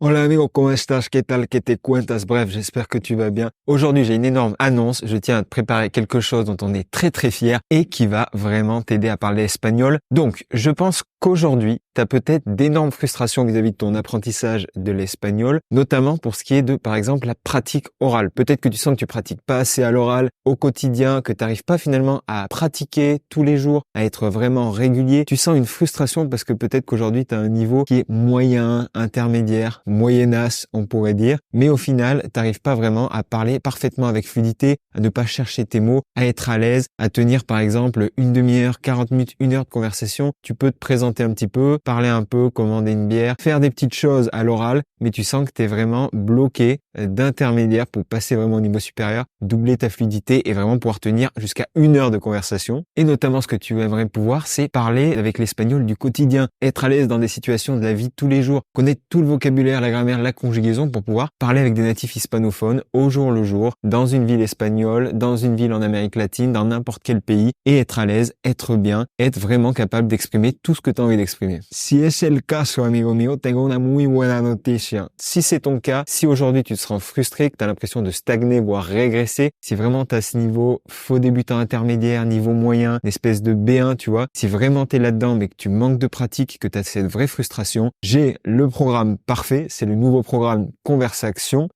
Hola amigo, ¿cómo estás? ¿Qué tal? ¿Qué te cuentas? Bref, j'espère que tu vas bien. Aujourd'hui, j'ai une énorme annonce. Je tiens à te préparer quelque chose dont on est très très fier et qui va vraiment t'aider à parler espagnol. Donc, je pense qu'aujourd'hui, tu as peut-être d'énormes frustrations vis-à-vis de ton apprentissage de l'espagnol, notamment pour ce qui est de, par exemple, la pratique orale. Peut-être que tu sens que tu pratiques pas assez à l'oral au quotidien, que tu n'arrives pas finalement à pratiquer tous les jours, à être vraiment régulier. Tu sens une frustration parce que peut-être qu'aujourd'hui, tu as un niveau qui est moyen, intermédiaire, moyennasse, on pourrait dire. Mais au final, tu n'arrives pas vraiment à parler parfaitement avec fluidité, à ne pas chercher tes mots, à être à l'aise, à tenir par exemple une demi-heure, 40 minutes, une heure de conversation. Tu peux te présenter un petit peu, parler un peu, commander une bière, faire des petites choses à l'oral, mais tu sens que tu es vraiment bloqué d'intermédiaire pour passer vraiment au niveau supérieur, doubler ta fluidité et vraiment pouvoir tenir jusqu'à une heure de conversation. Et notamment, ce que tu aimerais pouvoir, c'est parler avec l'espagnol du quotidien, être à l'aise dans des situations de la vie de tous les jours, connaître tout le vocabulaire, la grammaire, la conjugaison pour pouvoir parler avec des natifs hispanophones au jour le jour, dans une ville espagnole, dans une ville en Amérique latine, dans n'importe quel pays, et être à l'aise, être bien, être vraiment capable d'exprimer tout ce que tu as envie d'exprimer. Si es el caso, amigo mío, tengo una muy buena noticia. Si c'est ton cas, si aujourd'hui tu te sens frustré, que tu as l'impression de stagner, voire régresser, si vraiment tu as ce niveau faux débutant intermédiaire, niveau moyen, une espèce de B1, tu vois, si vraiment tu es là-dedans mais que tu manques de pratique, que tu as cette vraie frustration, j'ai le programme parfait, c'est le nouveau programme Conversation.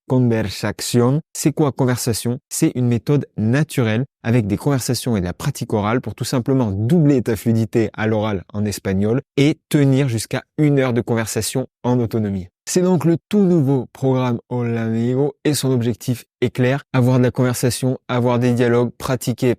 C'est quoi conversation? C'est une méthode naturelle avec des conversations et de la pratique orale pour tout simplement doubler ta fluidité à l'oral en espagnol et tenir jusqu'à une heure de conversation en autonomie. C'est donc le tout nouveau programme Hola Amigo et son objectif est clair, avoir de la conversation, avoir des dialogues, pratiquer.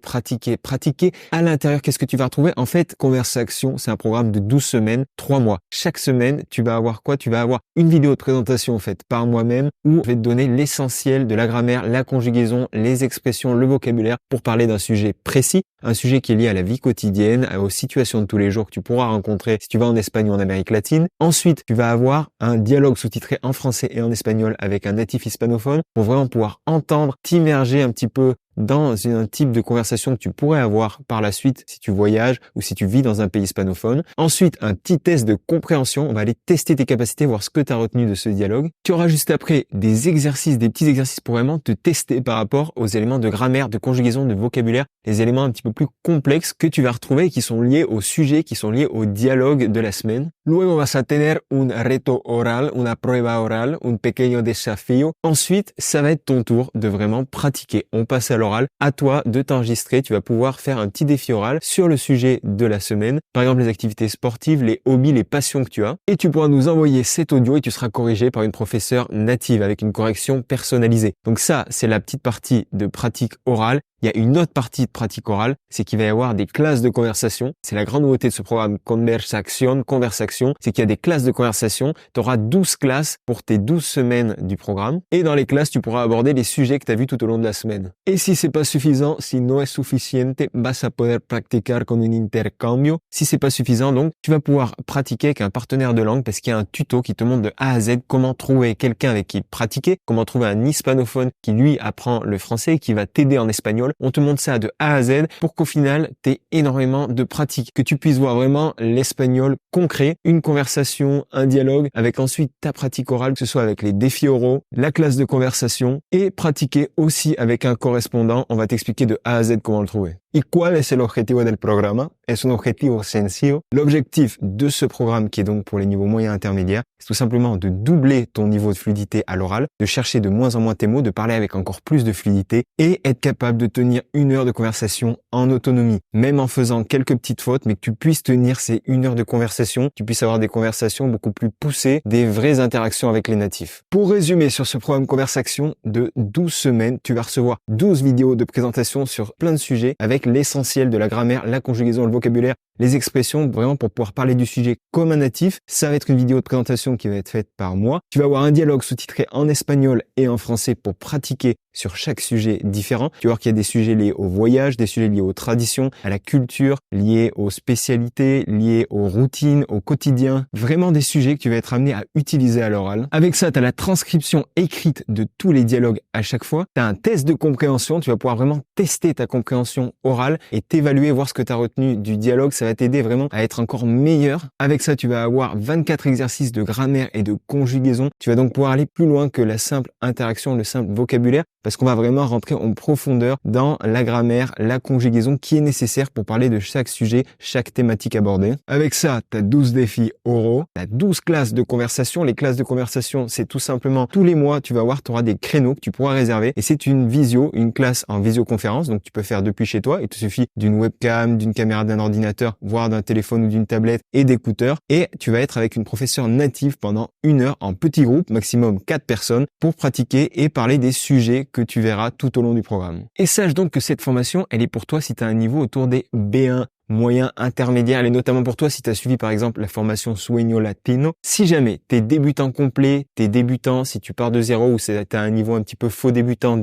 À l'intérieur, qu'est-ce que tu vas retrouver? En fait, Conversation, c'est un programme de 12 semaines, 3 mois. Chaque semaine, tu vas avoir quoi? Tu vas avoir une vidéo de présentation faite par moi-même où je vais te donner l'essentiel de la grammaire, la conjugaison, les expressions, le vocabulaire pour parler d'un sujet précis, un sujet qui est lié à la vie quotidienne, aux situations de tous les jours que tu pourras rencontrer si tu vas en Espagne ou en Amérique latine. Ensuite, tu vas avoir un dialogue sous-titré en français et en espagnol avec un natif hispanophone pour vraiment pouvoir entendre, t'immerger un petit peu dans un type de conversation que tu pourrais avoir par la suite si tu voyages ou si tu vis dans un pays hispanophone. Ensuite, un petit test de compréhension. On va aller tester tes capacités, voir ce que tu as retenu de ce dialogue. Tu auras juste après des exercices, des petits exercices pour vraiment te tester par rapport aux éléments de grammaire, de conjugaison, de vocabulaire, les éléments un petit peu plus complexes que tu vas retrouver et qui sont liés au sujet, qui sont liés au dialogue de la semaine. Luego vas a tener un reto oral, una prueba oral, un pequeño desafío. Ensuite, ça va être ton tour de vraiment pratiquer. On passe à l'oral. À toi de t'enregistrer. Tu vas pouvoir faire un petit défi oral sur le sujet de la semaine. Par exemple, les activités sportives, les hobbies, les passions que tu as. Et tu pourras nous envoyer cet audio et tu seras corrigé par une professeure native avec une correction personnalisée. Donc ça, c'est la petite partie de pratique orale. Il y a une autre partie de pratique orale, c'est qu'il va y avoir des classes de conversation. C'est la grande nouveauté de ce programme Conversation, c'est qu'il y a des classes de conversation. Tu auras 12 classes pour tes 12 semaines du programme. Et dans les classes, tu pourras aborder les sujets que tu as vus tout au long de la semaine. Et si c'est pas suffisant, si no es suficiente, vas a poder practicar con un intercambio. Si c'est pas suffisant, donc, tu vas pouvoir pratiquer avec un partenaire de langue parce qu'il y a un tuto qui te montre de A à Z comment trouver quelqu'un avec qui pratiquer, comment trouver un hispanophone qui lui apprend le français et qui va t'aider en espagnol. On te montre ça de A à Z pour qu'au final, tu aies énormément de pratique, que tu puisses voir vraiment l'espagnol concret, une conversation, un dialogue, avec ensuite ta pratique orale, que ce soit avec les défis oraux, la classe de conversation et pratiquer aussi avec un correspondant. On va t'expliquer de A à Z comment le trouver. ¿Y cuál es el objetivo del programa? Es un objetivo sencillo. L'objectif de ce programme, qui est donc pour les niveaux moyens intermédiaires, c'est tout simplement de doubler ton niveau de fluidité à l'oral, de chercher de moins en moins tes mots, de parler avec encore plus de fluidité et être capable de tenir une heure de conversation en autonomie, même en faisant quelques petites fautes, mais que tu puisses tenir ces une heure de conversation, tu puisses avoir des conversations beaucoup plus poussées, des vraies interactions avec les natifs. Pour résumer sur ce programme Conversation de 12 semaines, tu vas recevoir 12 vidéos de présentation sur plein de sujets avec l'essentiel de la grammaire, la conjugaison, le vocabulaire, les expressions, vraiment pour pouvoir parler du sujet comme un natif. Ça va être une vidéo de présentation qui va être faite par moi. Tu vas avoir un dialogue sous-titré en espagnol et en français pour pratiquer sur chaque sujet différent. Tu vas voir qu'il y a des sujets liés au voyage, des sujets liés aux traditions, à la culture, liés aux spécialités, liés aux routines, au quotidien. Vraiment des sujets que tu vas être amené à utiliser à l'oral. Avec ça, tu as la transcription écrite de tous les dialogues à chaque fois. Tu as un test de compréhension. Tu vas pouvoir vraiment tester ta compréhension orale et t'évaluer, voir ce que tu as retenu du dialogue. Ça ça va t'aider vraiment à être encore meilleur. Avec ça, tu vas avoir 24 exercices de grammaire et de conjugaison. Tu vas donc pouvoir aller plus loin que la simple interaction, le simple vocabulaire, parce qu'on va vraiment rentrer en profondeur dans la grammaire, la conjugaison qui est nécessaire pour parler de chaque sujet, chaque thématique abordée. Avec ça, tu as 12 défis oraux, tu as 12 classes de conversation. Les classes de conversation, c'est tout simplement tous les mois, tu vas voir, tu auras des créneaux que tu pourras réserver et c'est une classe en visioconférence, donc tu peux faire depuis chez toi. Il te suffit d'une webcam, d'une caméra d'un ordinateur, voire d'un téléphone ou d'une tablette et d'écouteurs et tu vas être avec une professeure native pendant 1 heure en petit groupe, maximum 4 personnes pour pratiquer et parler des sujets que tu verras tout au long du programme. Et sache donc que cette formation, elle est pour toi si tu as un niveau autour des B1, moyen, intermédiaire, et notamment pour toi si tu as suivi par exemple la formation Sueño Latino. Si jamais t'es débutant complet, t'es débutant, si tu pars de zéro ou t'as un niveau un petit peu faux débutant,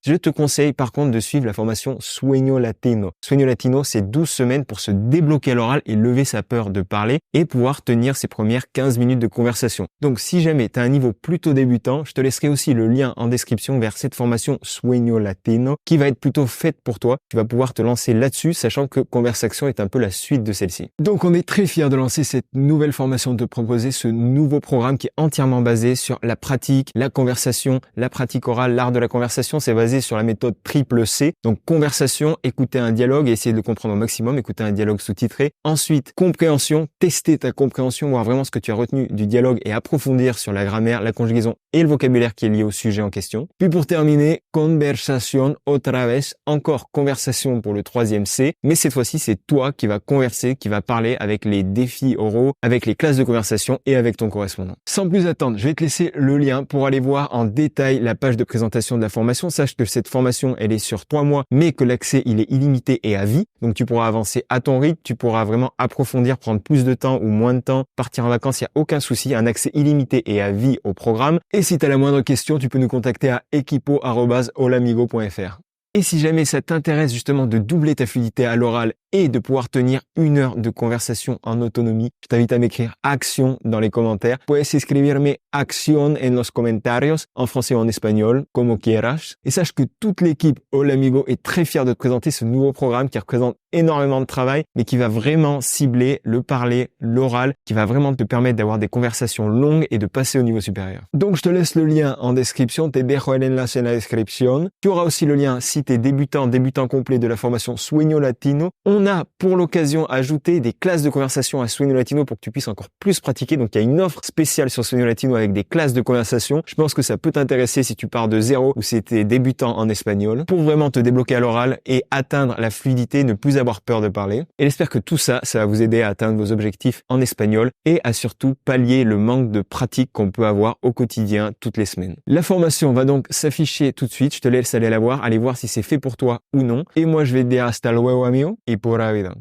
je te conseille par contre de suivre la formation Sueño Latino. Sueño Latino, c'est 12 semaines pour se débloquer à l'oral et lever sa peur de parler et pouvoir tenir ses premières 15 minutes de conversation. Donc si jamais tu as un niveau plutôt débutant, je te laisserai aussi le lien en description vers cette formation Sueño Latino qui va être plutôt faite pour toi. Tu vas pouvoir te lancer là-dessus, sachant que conversation est un peu la suite de celle-ci. Donc on est très fiers de lancer cette nouvelle formation, de te proposer ce nouveau programme qui est entièrement basé sur la pratique, la conversation, la pratique orale, l'art de la conversation. C'est basé sur la méthode triple C. Donc conversation, écouter un dialogue et essayer de le comprendre au maximum, écouter un dialogue sous-titré. Ensuite, compréhension, tester ta compréhension, voir vraiment ce que tu as retenu du dialogue et approfondir sur la grammaire, la conjugaison et le vocabulaire qui est lié au sujet en question. Puis pour terminer, conversación otra vez, encore conversation pour le 3e C, mais cette fois-ci c'est toi qui va converser, qui va parler avec les défis oraux, avec les classes de conversation et avec ton correspondant. Sans plus attendre, je vais te laisser le lien pour aller voir en détail la page de présentation de la formation. Sache que cette formation, elle est sur 3 mois, mais que l'accès, il est illimité et à vie. Donc tu pourras avancer à ton rythme, tu pourras vraiment approfondir, prendre plus de temps ou moins de temps, partir en vacances, il n'y a aucun souci, un accès illimité et à vie au programme. Et si tu as la moindre question, tu peux nous contacter à equipo@holamigo.fr. Et si jamais ça t'intéresse justement de doubler ta fluidité à l'oral et de pouvoir tenir 1 heure de conversation en autonomie, je t'invite à m'écrire action dans les commentaires. Puedes escribirme acción en los comentarios, en français ou en espagnol, como quieras. Et sache que toute l'équipe Hola Amigo est très fière de te présenter ce nouveau programme qui représente énormément de travail, mais qui va vraiment cibler le parler, l'oral, qui va vraiment te permettre d'avoir des conversations longues et de passer au niveau supérieur. Donc je te laisse le lien en description, te dejo el enlace en la description. Tu auras aussi le lien si tu es débutant complet de la formation Sueño Latino. On a pour l'occasion ajouté des classes de conversation à Sueño Latino pour que tu puisses encore plus pratiquer. Donc il y a une offre spéciale sur Sueño Latino avec des classes de conversation. Je pense que ça peut t'intéresser si tu pars de zéro ou si tu es débutant en espagnol pour vraiment te débloquer à l'oral et atteindre la fluidité, ne plus avoir peur de parler. Et j'espère que tout ça, ça va vous aider à atteindre vos objectifs en espagnol et à surtout pallier le manque de pratique qu'on peut avoir au quotidien toutes les semaines. La formation va donc s'afficher tout de suite. Je te laisse aller la voir, aller voir si c'est fait pour toi ou non. Et moi, je vais te dire hasta luego, amigo, y pura vida.